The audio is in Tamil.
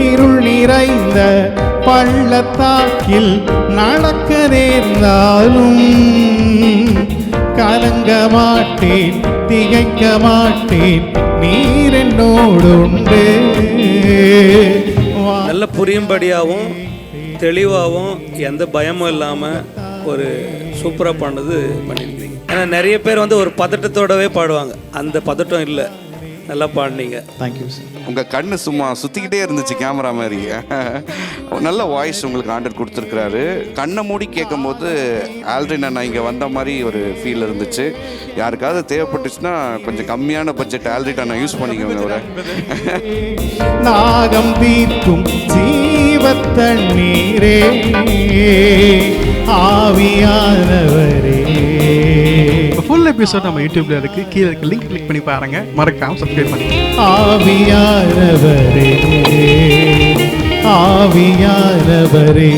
இருள் நிறைந்த பள்ளத்தாக்கில் நடக்க நேர்ந்தாலும் கலங்க மாட்டேன், திகைக்க மாட்டேன், நீர் என்னோடு உண்டு. நல்ல புரியும்படியாகவும் தெளிவாகவும் எந்த பயமும் இல்லாமல் ஒரு சூப்பராக பண்ணது பண்ணியிருக்கீங்க. ஏன்னா நிறைய பேர் வந்து ஒரு பதட்டத்தோடவே பாடுவாங்க, அந்த பதட்டம் இல்லை, நல்லா பாடினீங்க. Thank you sir. உங்கள் கண்ணு சும்மா சுற்றிக்கிட்டே இருந்துச்சு கேமரா மாதிரி. நல்ல வாய்ஸ் உங்களுக்கு ஆண்டர் கொடுத்துருக்குறாரு. கண்ணை மூடி கேட்கும்போது ஆல்ரெடி நான் இங்கே வந்த மாதிரி ஒரு ஃபீல் இருந்துச்சு. யாருக்காவது தேவைப்பட்டுச்சுன்னா கொஞ்சம் கம்மியான பட்ஜெட் ஆல்ரெடி நான் யூஸ் பண்ணிக்கோங்க. ஒரு நாகம் தீர்க்கும் ஜீவத்தண்ணீரே, ஆவியானவரே. ஃபுல் எபிசோட் நம்ம யூடியூப்ல இருக்கு, கீழே இருக்க லிங்க் கிளிக் பண்ணி பாருங்க, மறக்காம சப்ஸ்கிரைப் பண்ணுங்க. ஆவியானவரே, ஆவியானவரே.